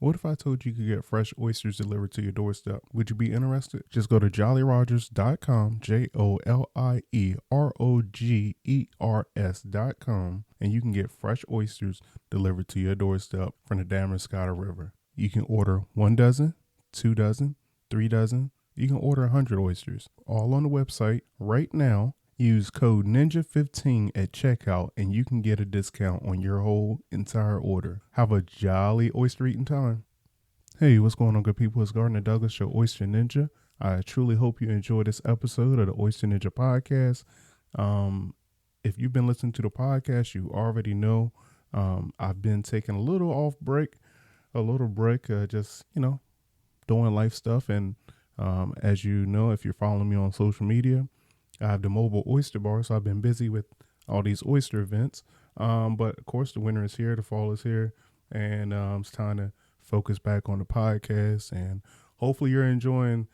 What if I told you could get fresh oysters delivered to your doorstep? Would you be interested? Just go to jollyrogers.com, JOLIROGERS.com, and you can get fresh oysters delivered to your doorstep from the Damariscotta River. You can order 1 dozen, 2 dozen, 3 dozen. You can order 100 oysters, all on the website right now. Use code NINJA15 at checkout and you can get a discount on your whole entire order. Have a jolly oyster eating time. Hey, what's going on, good people? It's Gardner Douglas, your Oyster Ninja. I truly hope you enjoy this episode of the Oyster Ninja podcast. If you've been listening to the podcast, you already know I've been taking a little break, just, doing life stuff. And as you know, if you're following me on social media, I have the mobile oyster bar, so I've been busy with all these oyster events. But of course, the winter is here, the fall is here, and it's time to focus back on the podcast. And hopefully, you're enjoying.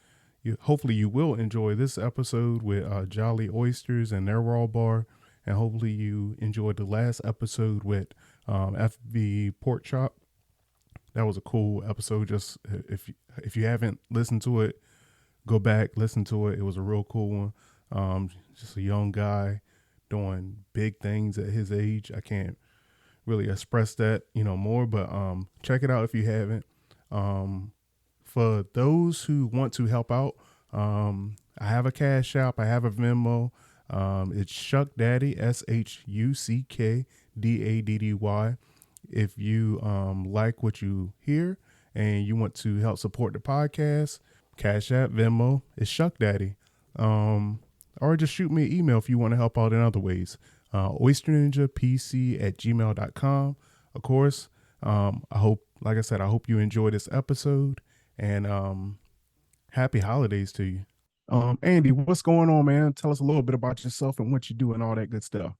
Hopefully, you will enjoy this episode with Jolie Oysters and their raw bar, and hopefully, you enjoyed the last episode with FV Pork Chop. That was a cool episode. Just if you haven't listened to it, go back, listen to it. It was a real cool one. Just a young guy doing big things at his age. I can't really express that, more, but check it out if you haven't. For those who want to help out, I have a Cash App, I have a Venmo. It's Shuck Daddy, ShuckDaddy. If you like what you hear and you want to help support the podcast, Cash App, Venmo, it's Shuck Daddy. Or just shoot me an email if you want to help out in other ways. oysterninjapc@gmail.com. Of course, like I said, I hope you enjoy this episode, and happy holidays to you. Andy, what's going on, man? Tell us a little bit about yourself and what you do and all that good stuff.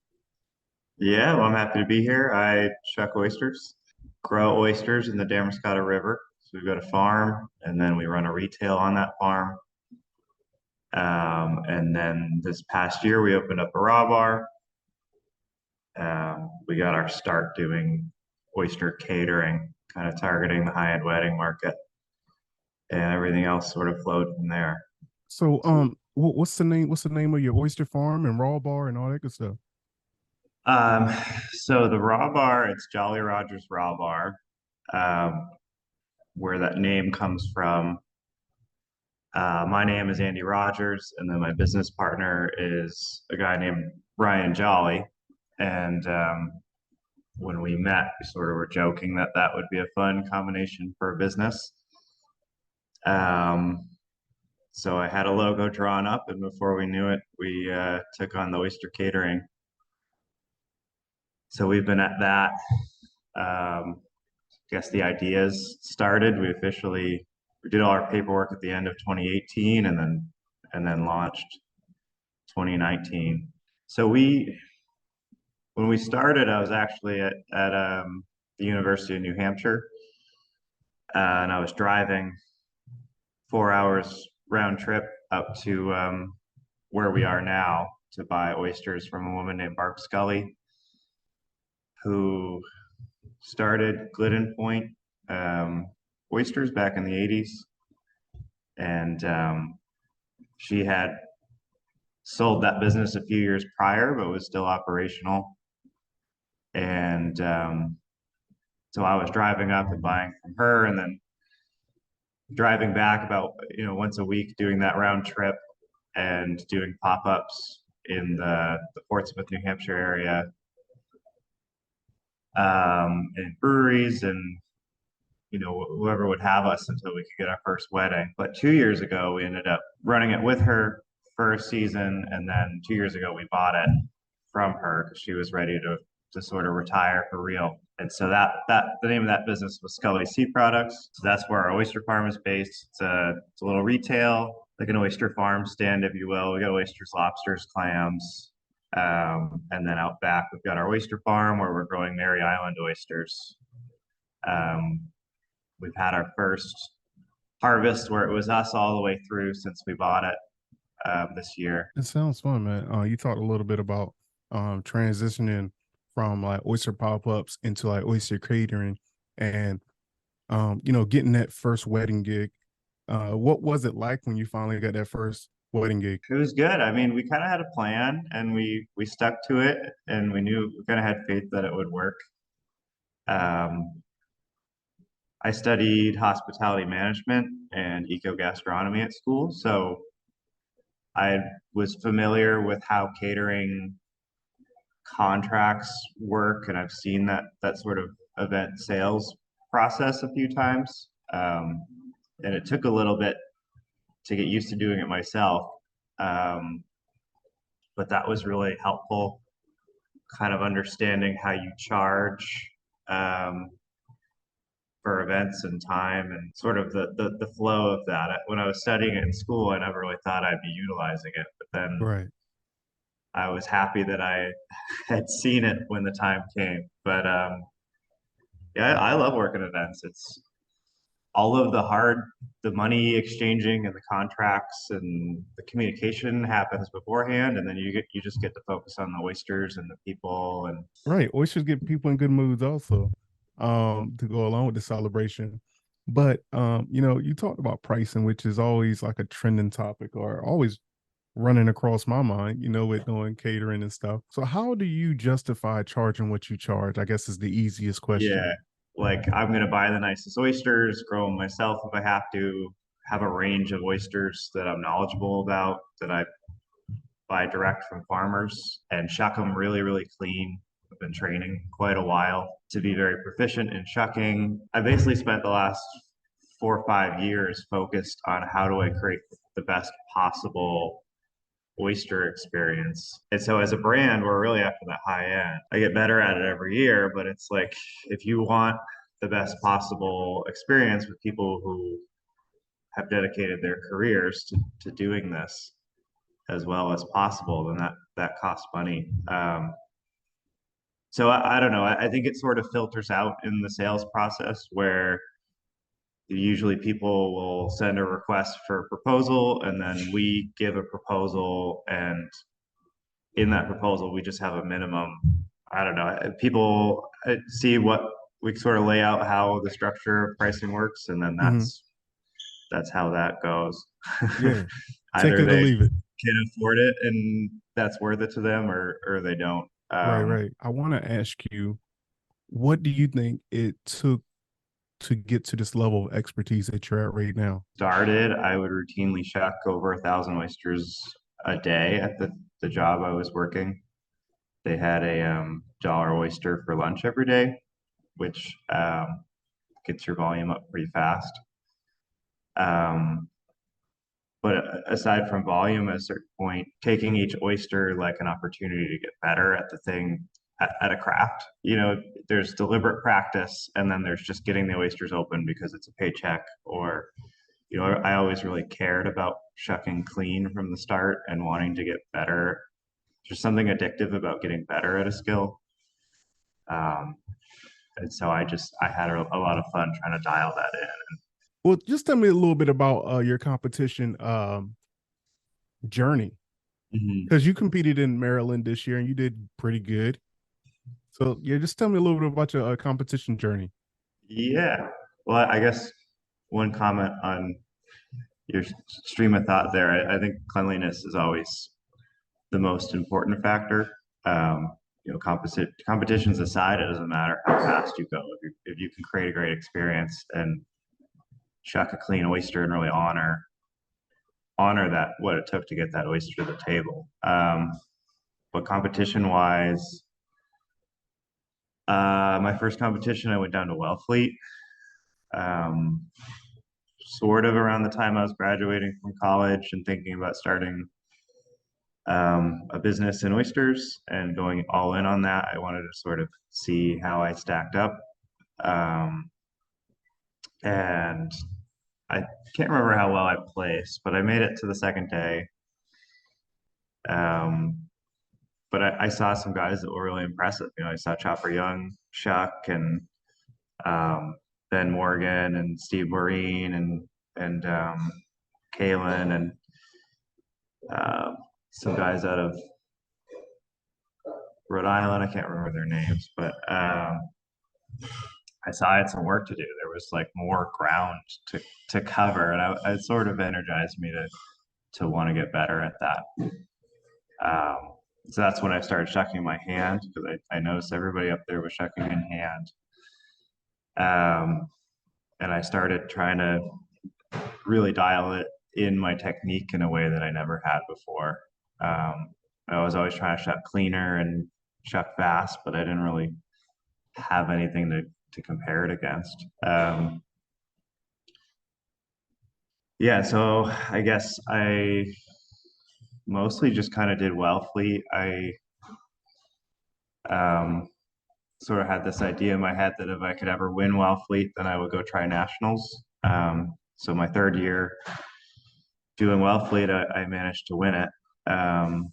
Yeah, well, I'm happy to be here. I shuck oysters, grow oysters in the Damariscotta River. So we've got a farm, and then we run a retail on that farm. And then this past year, we opened up a raw bar. We got our start doing oyster catering, kind of targeting the high-end wedding market, and everything else sort of flowed from there. So, what's the name? What's the name of your oyster farm and raw bar and all that good stuff? Um, so the raw bar, it's Jolie Rogers Raw Bar, um, where that name comes from. My name is Andy Rogers, and then my business partner is a guy named Brian Jolie. And when we met, we sort of were joking that that would be a fun combination for a business. Um, so I had a logo drawn up, and before we knew it, we took on the oyster catering. So we've been at that. I guess the ideas started. We did all our paperwork at the end of 2018, and then launched 2019. So when we started, I was actually at the University of New Hampshire, and I was driving 4 hours round trip up to where we are now to buy oysters from a woman named Barb Scully, who started Glidden Point Oysters back in the 80s. And she had sold that business a few years prior, but was still operational. And so I was driving up and buying from her, and then driving back about once a week, doing that round trip and doing pop-ups in the Portsmouth, New Hampshire area, in breweries and whoever would have us until we could get our first wedding. But 2 years ago, we ended up running it with her for a season, and then 2 years ago, we bought it from her because she was ready to sort of retire for real. And so that the name of that business was Scully Sea Products. So that's where our oyster farm is based. It's a little retail, like an oyster farm stand, if you will. We got oysters, lobsters, clams. And then out back, we've got our oyster farm where we're growing Mary Island oysters. We've had our first harvest where it was us all the way through since we bought it this year. It sounds fun, man. You talked a little bit about transitioning from like oyster pop ups into like oyster catering, and Getting that first wedding gig. What was it like when you finally got that first wedding gig? It was good. I mean, we kind of had a plan and we stuck to it, and we kind of had faith that it would work. Um, I studied hospitality management and eco gastronomy at school, so I was familiar with how catering contracts work, and I've seen that sort of event sales process a few times. And it took a little bit to get used to doing it myself. Um, but that was really helpful, kind of understanding how you charge um, for events and time and sort of the flow of that. When I was studying it in school, I never really thought I'd be utilizing it, but then Right. I was happy that I had seen it when the time came. But yeah, I love working events. It's all of the money exchanging and the contracts and the communication happens beforehand, and then you just get to focus on the oysters and the people and Right. Oysters get people in good moods also, to go along with the celebration. But you talked about pricing, which is always like a trending topic or always running across my mind, with doing catering and stuff. So how do you justify charging what you charge? I guess is the easiest question. yeah, like I'm gonna buy the nicest oysters, grow them myself if I have to, have a range of oysters that I'm knowledgeable about that I buy direct from farmers and shuck them really, really clean. I've been training quite a while to be very proficient in shucking. I basically spent the last 4 or 5 years focused on how do I create the best possible oyster experience. And so as a brand, we're really after that high end. I get better at it every year, but it's like if you want the best possible experience with people who have dedicated their careers to doing this as well as possible, then that costs money. So I don't know. I think it sort of filters out in the sales process where usually people will send a request for a proposal and then we give a proposal, and in that proposal we just have a minimum. I don't know. People see what we sort of lay out how the structure of pricing works, and then Hmm. that's how that goes. Yeah. Take Either it or they leave it. can afford it and that's worth it to them, or they don't. Right, right. I want to ask you, what do you think it took to get to this level of expertise that you're at right now? Started, I would routinely shuck over 1,000 oysters a day at the job I was working. They had a dollar oyster for lunch every day, which gets your volume up pretty fast. Um, but aside from volume, at a certain point, taking each oyster like an opportunity to get better at the thing at a craft. There's deliberate practice, and then there's just getting the oysters open because it's a paycheck. Or, I always really cared about shucking clean from the start and wanting to get better. There's something addictive about getting better at a skill. Um, and so I had a lot of fun trying to dial that in. Well, just tell me a little bit about your competition journey, Mhm. because you competed in Maryland this year and you did pretty good. So yeah, just tell me a little bit about your competition journey. Yeah. Well, I guess one comment on your stream of thought there. I think cleanliness is always the most important factor. Competitions aside, it doesn't matter how fast you go. If you can create a great experience and chuck a clean oyster and really honor that what it took to get that oyster to the table. But competition wise, my first competition, I went down to Wellfleet, um, sort of around the time I was graduating from college and thinking about starting a business in oysters and going all in on that. I wanted to sort of see how I stacked up. Um, and I can't remember how well I placed, but I made it to the second day. Um, but I saw some guys that were really impressive. I saw Chopper Young, Shuck, and Ben Morgan, and Steve Marine, and Kalen, and uh, some guys out of Rhode Island. I can't remember their names, but I saw I had some work to do. There was like more ground to cover, and it sort of energized me to want to get better at that. So that's when I started shucking my hand because I noticed everybody up there was shucking in hand. And I started trying to really dial it in my technique in a way that I never had before. I was always trying to shuck cleaner and shuck fast, but I didn't really have anything to compare it against. Yeah, so I guess I mostly just kind of did Wellfleet. I um, sort of had this idea in my head that if I could ever win Wellfleet, then I would go try nationals. So my third year doing Wellfleet, I managed to win it. Um,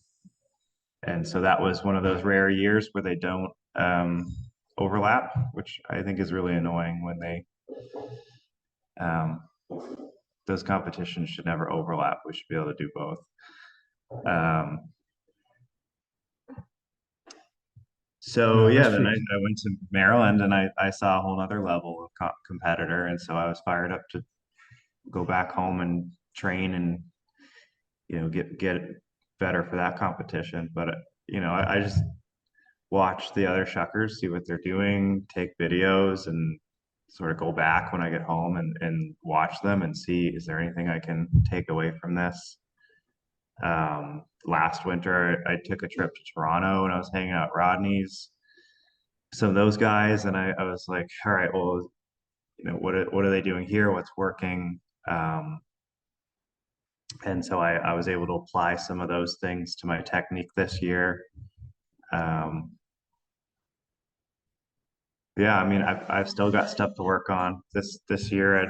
and so that was one of those rare years where they don't overlap, which I think is really annoying when um, those competitions should never overlap. We should be able to do both. So No, yeah, that's then true. I went to Maryland and I saw a whole other level of competitor, and so I was fired up to go back home and train and get better for that competition. But I just watch the other shuckers, see what they're doing, take videos, and sort of go back when I get home and watch them and see, is there anything I can take away from this? Last winter, I took a trip to Toronto and I was hanging out at Rodney's, some of those guys, and I was like, all right, well, what are they doing here? What's working? Um, and so I was able to apply some of those things to my technique this year. Um, yeah, I mean, I've still got stuff to work on this year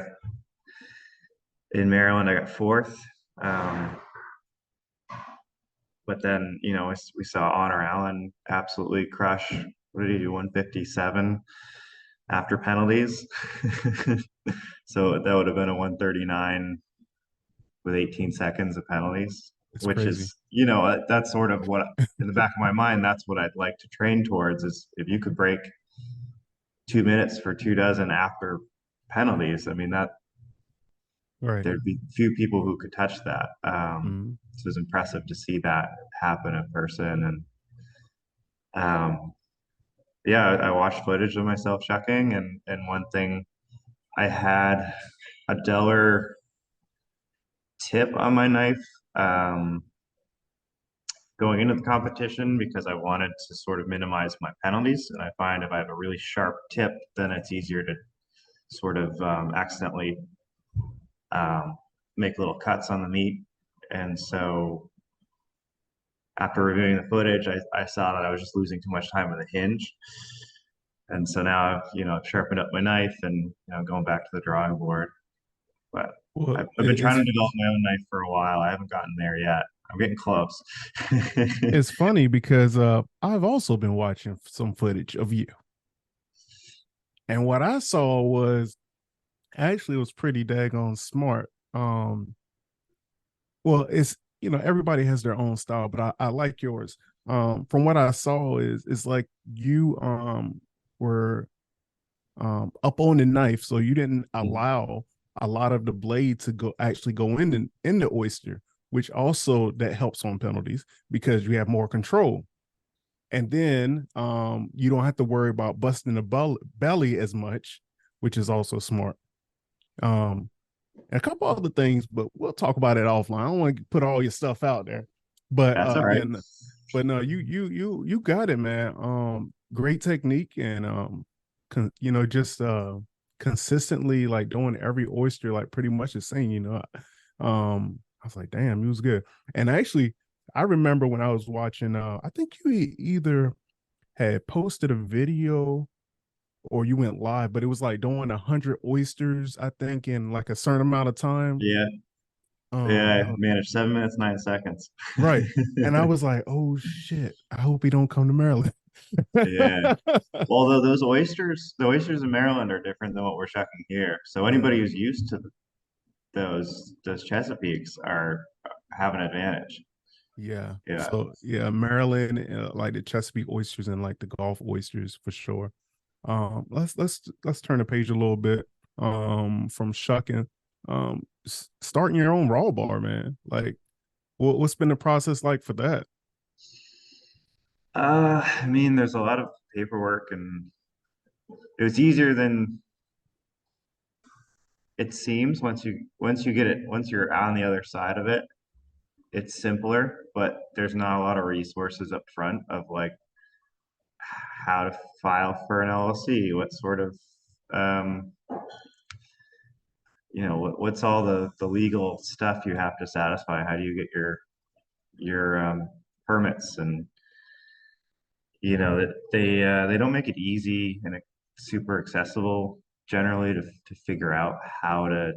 in Maryland. I got fourth, but then we saw Honor Allen absolutely crush. What did he do? 157 after penalties. So that would have been a 139 with 18 seconds of penalties, It's which crazy. is that's sort of what in the back of my mind. That's what I'd like to train towards. Is if you could break 2 minutes for 2 dozen after penalties. I mean that Right. there'd be few people who could touch that. Mm-hmm. So it was impressive to see that happen in person. And yeah, I watched footage of myself shucking, and one thing I had a duller tip on my knife going into the competition because I wanted to sort of minimize my penalties. And I find if I have a really sharp tip, then it's easier to sort of accidentally um, make little cuts on the meat. And so after reviewing the footage, I saw that I was just losing too much time with the hinge. And so now I've, sharpened up my knife and, going back to the drawing board. But Well, I've been trying to develop my own knife for a while. I haven't gotten there yet. I'm getting close. it's funny because I've also been watching some footage of you, and what I saw was actually it was pretty daggone smart. Well, it's everybody has their own style, but I like yours. From what I saw is it's like you were up on the knife, so you didn't allow a lot of the blade to go in the oyster, which also that helps on penalties because you have more control. And then you don't have to worry about busting the belly as much, which is also smart. Um, and a couple other things, but we'll talk about it offline. I don't want to put all your stuff out there, but That's all right. but no, you got it, man. Great technique and just consistently like doing every oyster like pretty much the same. I was like, damn, it was good. And actually, I remember when I was watching. I think you either had posted a video or you went live, but it was like doing 100 oysters, I think, in like a certain amount of time. Yeah. Yeah, I I managed 7 minutes, 9 seconds. right. And I was like, oh shit, I hope he don't come to Maryland. Yeah. Although the oysters in Maryland are different than what we're shucking here. So anybody Mm, who's used to those Chesapeakes are have an advantage. yeah. Yeah. So yeah, Maryland, like the Chesapeake oysters and like the Gulf oysters for sure. Let's turn the page a little bit. From shucking, starting your own raw bar, man. Like, what's been the process like for that? I mean, there's a lot of paperwork, and it was easier than it seems once you get it once you're on the other side of it. It's simpler, but there's not a lot of resources up front of like how to file for an LLC, what sort of um, what's all the legal stuff you have to satisfy? How do you get your permits? And that they don't make it easy and super accessible generally to figure out how to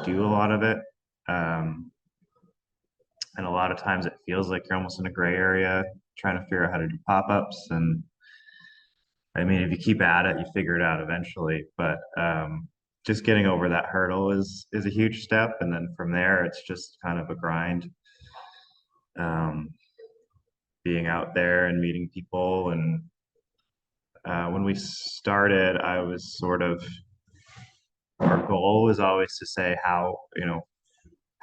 do a lot of it. Um, and a lot of times it feels like you're almost in a gray area trying to figure out how to do pop-ups. And I mean, if you keep at it, you figure it out eventually. But just getting over that hurdle is a huge step, and then from there, it's just kind of a grind. Um, Being out there and meeting people, and when we started, I was sort of our goal was always to say how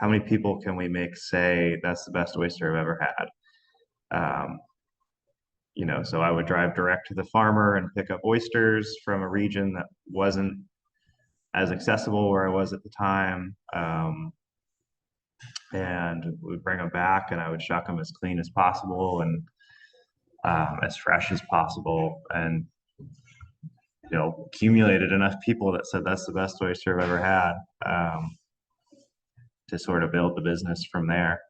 many people can we make say that's the best oyster I've ever had. Um, so I would drive direct to the farmer and pick up oysters from a region that wasn't as accessible where I was at the time. And would bring them back, and I would shuck them as clean as possible and as fresh as possible. And accumulated enough people that said that's the best oyster I've ever had, to sort of build the business from there.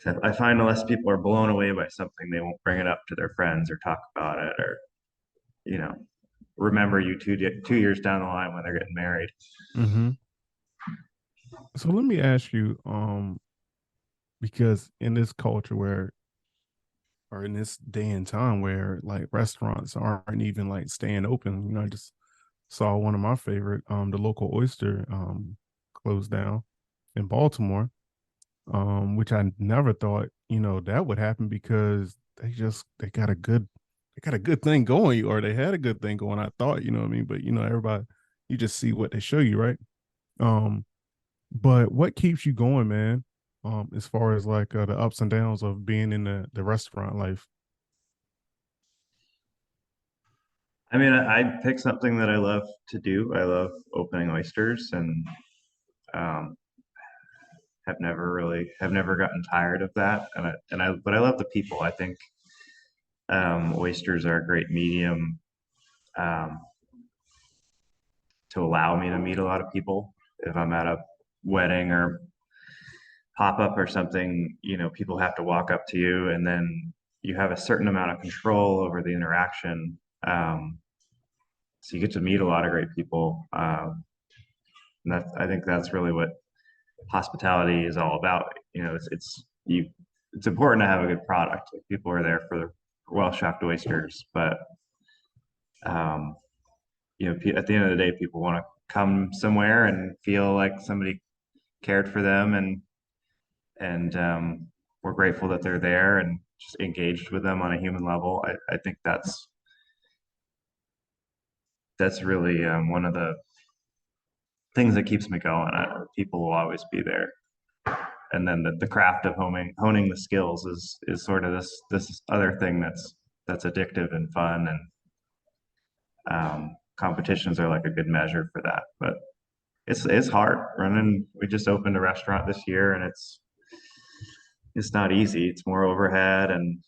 So I find unless people are blown away by something, they won't bring it up to their friends or talk about it, or you know remember you 2 years down the line when they're getting married. Mm-hmm. So let me ask you, because in this culture where, or in this day and time where like restaurants aren't even like staying open, I just saw one of my favorite, the local oyster, closed down in Baltimore, which I never thought, that would happen because they got a good thing going, or they had a good thing going. I thought, you know what I mean? But everybody, you just see what they show you, right? Um, but what keeps you going, man? As far as like the ups and downs of being in the restaurant life. I mean, I picked something that I love to do. I love opening oysters, and um, have never gotten tired of that. But I love the people. I think oysters are a great medium um, to allow me to meet a lot of people. If I'm at a wedding or pop up or something, people have to walk up to you, and then you have a certain amount of control over the interaction. So you get to meet a lot of great people. And I think that's really what hospitality is all about. It's important to have a good product. Like, people are there for the well-shucked oysters, but um, at the end of the day, people want to come somewhere and feel like somebody cared for them, and we're grateful that they're there and just engaged with them on a human level. I think that's really one of the things that keeps me going. People will always be there, and then the craft of honing the skills is sort of this other thing that's addictive and fun, and competitions are like a good measure for that. But it's hard running. We just opened a restaurant this year, and it's not easy. It's more overhead and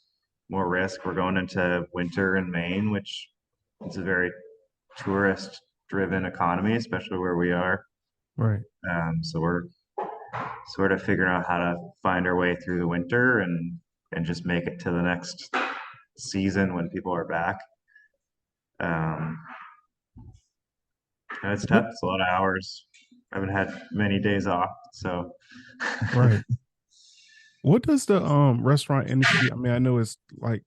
more risk. We're going into winter in Maine, which is a very tourist driven economy, especially where we are. Right. So we're sort of figuring out how to find our way through the winter and just make it to the next season when people are back. Um, and it's What tough. It's a lot of hours. I haven't had many days off, so right. What does the restaurant industry, I mean, I know it's like,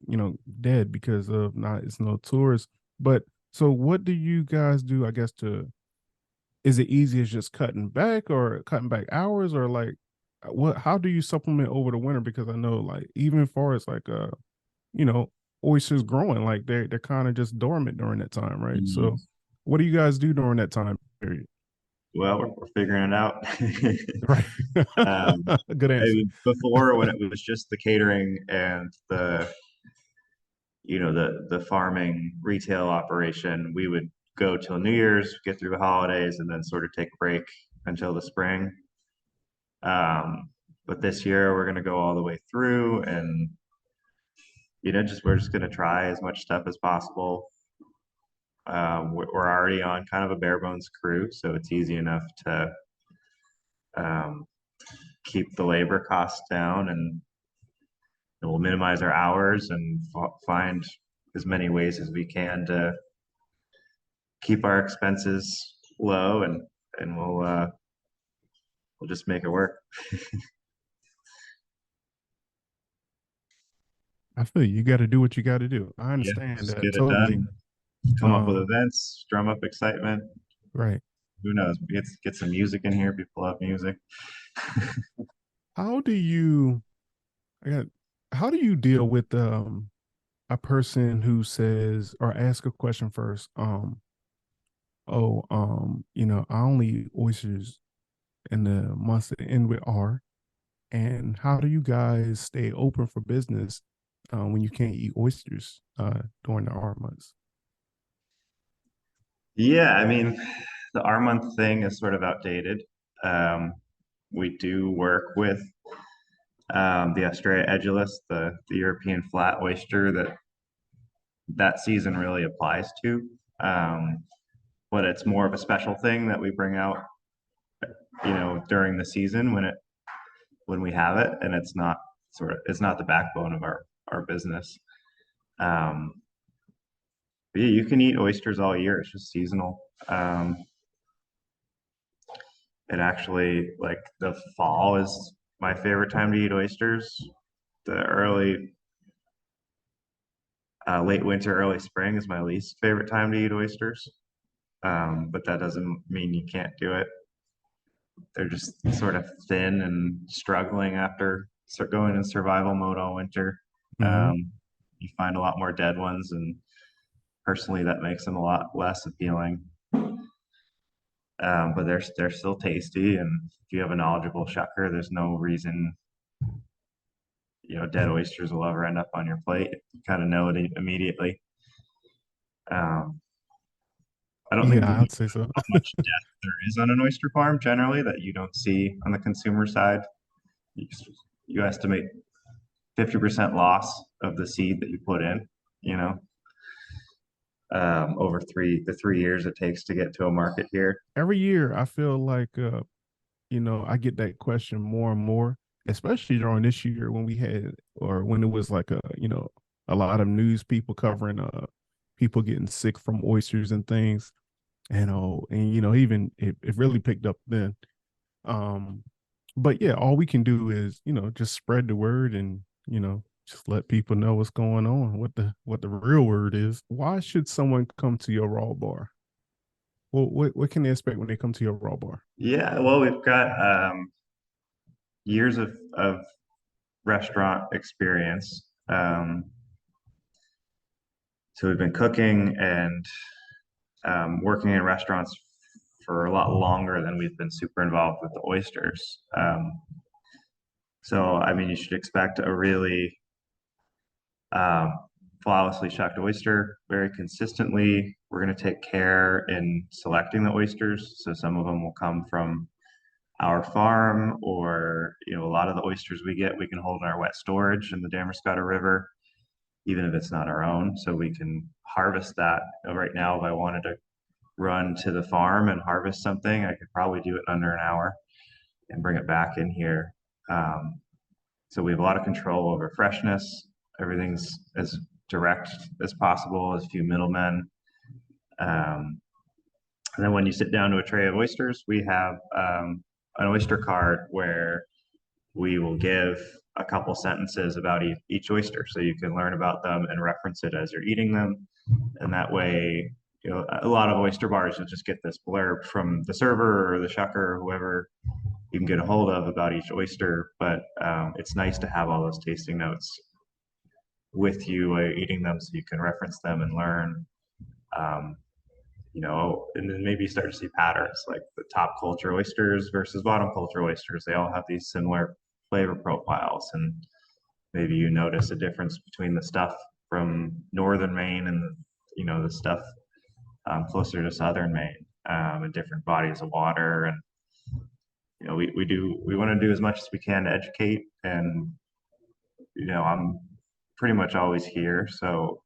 dead because of not it's no tourists, but so what do you guys do, I guess, to is it easy as just cutting back or cutting back hours, or like how do you supplement over the winter? Because I know like even far as like you know, oysters growing. Like they're kind of just dormant during that time, right? Mm, So, what do you guys do during that time period? well, we're figuring it out. Right. Um, Good answer. before, when it was just the catering and the farming retail operation, we would go till New Year's, get through the holidays, and then sort of take a break until the spring. Um, but this year we're going to go all the way through, and we're just going to try as much stuff as possible. We're already on kind of a bare bones crew, so it's easy enough to um, keep the labor costs down, and we'll minimize our hours and find as many ways as we can to keep our expenses low, and we'll just make it work. I feel you got to do what you got to do. I Yeah, understand just that get it totally. done. Come up with Um, events, drum up excitement. right. Who knows? Get some music in here. People love music. How do you? I got. How do you deal with a person who says or ask a question first? I only eat oysters in the months that end with R. And how do you guys stay open for business when you can't eat oysters during the R months? Yeah, I mean, the R month thing is sort of outdated. Um, we do work with the Australia edulus, the European flat oyster that season really applies to. Um, but it's more of a special thing that we bring out, during the season when we have it, and it's not the backbone of our business. Um, but yeah, you can eat oysters all year. It's just seasonal. It actually, like, the fall is my favorite time to eat oysters. The late winter, early spring is my least favorite time to eat oysters. But that doesn't mean you can't do it. They're just sort of thin and struggling after going in survival mode all winter. Mm-hmm. Um, you find a lot more dead ones, and personally, that makes them a lot less appealing. But they're still tasty, and if you have a knowledgeable shucker, there's no reason dead oysters will ever end up on your plate. You kind of know it immediately. Um, I don't think Yeah, you I'd say so. how much depth there is on an oyster farm generally that you don't see on the consumer side. You, you estimate 50% loss of the seed that you put in, you know, over the 3 years it takes to get to a market here. Every year, I feel like I get that question more and more, especially during this year when we had or when it was like a lot of news people covering people getting sick from oysters and things. And even it really picked up then. Um, but yeah, all we can do is, just spread the word and, just let people know what's going on, what the real word is. Why should someone come to your raw bar? Well, what can they expect when they come to your raw bar? Yeah, well, we've got years of restaurant experience. So we've been cooking and working in restaurants for a lot longer than we've been super involved with the oysters. So, I mean, you should expect a really um, flawlessly shucked oyster very consistently. We're going to take care in selecting the oysters. So some of them will come from our farm, or a lot of the oysters we can hold in our wet storage in the Damascotta River, even if it's not our own. So we can harvest that. Right now, if I wanted to run to the farm and harvest something, I could probably do it under an hour and bring it back in here. Um, so we have a lot of control over freshness. Everything's as direct as possible, as few middlemen. Um, and then when you sit down to a tray of oysters, we have an oyster card where we will give a couple sentences about each oyster, so you can learn about them and reference it as you're eating them. And that way, a lot of oyster bars you'll just get this blurb from the server or the shucker or whoever you can get a hold of about each oyster. But it's nice to have all those tasting notes. with you while you're eating them, so you can reference them and learn. Um, and then maybe start to see patterns like the top culture oysters versus bottom culture oysters. They all have these similar flavor profiles, and maybe you notice a difference between the stuff from northern Maine and the stuff closer to southern Maine, and different bodies of water. And we want to do as much as we can to educate. And I'm pretty much always here, so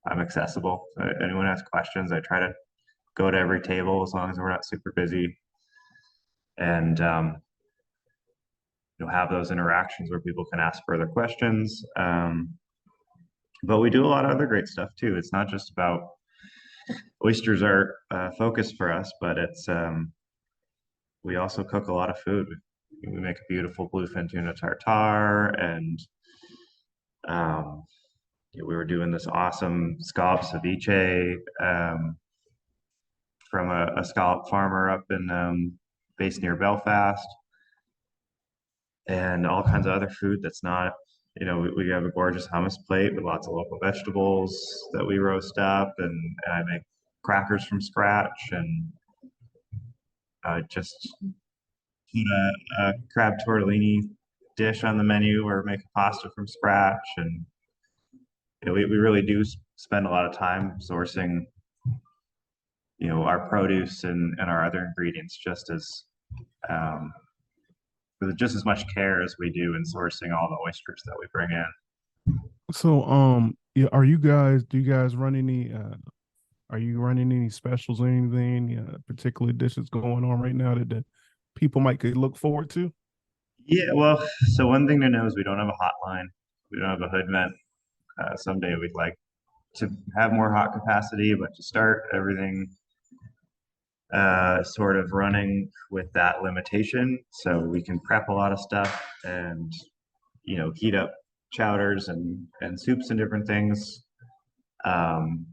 I'm accessible. Anyone has questions, I try to go to every table as long as we're not super busy, and have those interactions where people can ask further questions. But we do a lot of other great stuff too. It's not just about oysters are focus for us, but it's we also cook a lot of food. We make a beautiful bluefin tuna tartare, and um, we were doing this awesome scallop ceviche from a scallop farmer up in based near Belfast, and all kinds of other food that's not. We have a gorgeous hummus plate with lots of local vegetables that we roast up, and I make crackers from scratch, and just put a crab tortellini dish on the menu, or make a pasta from scratch. And we really do spend a lot of time sourcing our produce and our other ingredients um, with just as much care as we do in sourcing all the oysters that we bring in. So, yeah, do you guys run any, are you running any specials or anything, particular dishes going on right now that the people might could look forward to? Yeah, well, so one thing to know is we don't have a hotline. We don't have a hood vent. Someday we'd like to have more hot capacity, but to start everything sort of running with that limitation, so we can prep a lot of stuff and heat up chowders and soups and different things. Um,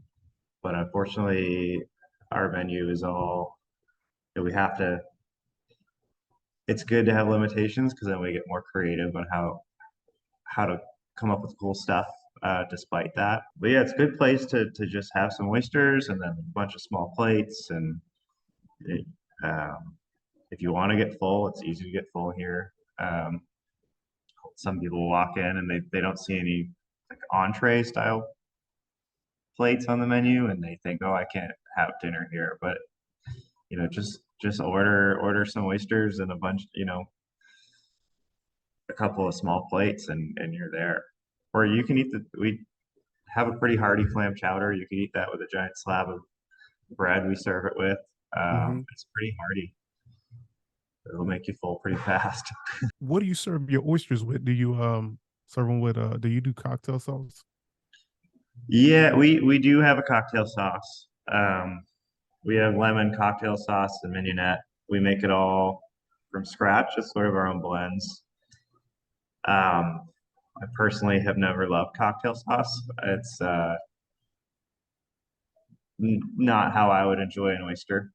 but unfortunately, our menu is all we have to. It's good to have limitations because then we get more creative on how to come up with cool stuff despite that. But yeah, it's a good place to just have some oysters and then a bunch of small plates. And it, um, if you want to get full, it's easy to get full here. Um, some people walk in and they don't see any like entree style plates on the menu, and they think, oh, I can't have dinner here. But just order some oysters and a couple of small plates, and you're there. Or you can eat we have a pretty hearty clam chowder. You can eat that with a giant slab of bread we serve it with. Hmm. It's pretty hearty. It'll make you full pretty fast. What do you serve your oysters with? Do you serve them with do you do cocktail sauce? Yeah, we do have a cocktail sauce. We have lemon cocktail sauce and mignonette. We make it all from scratch. It's sort of our own blends. Um, I personally have never loved cocktail sauce. It's not how I would enjoy an oyster.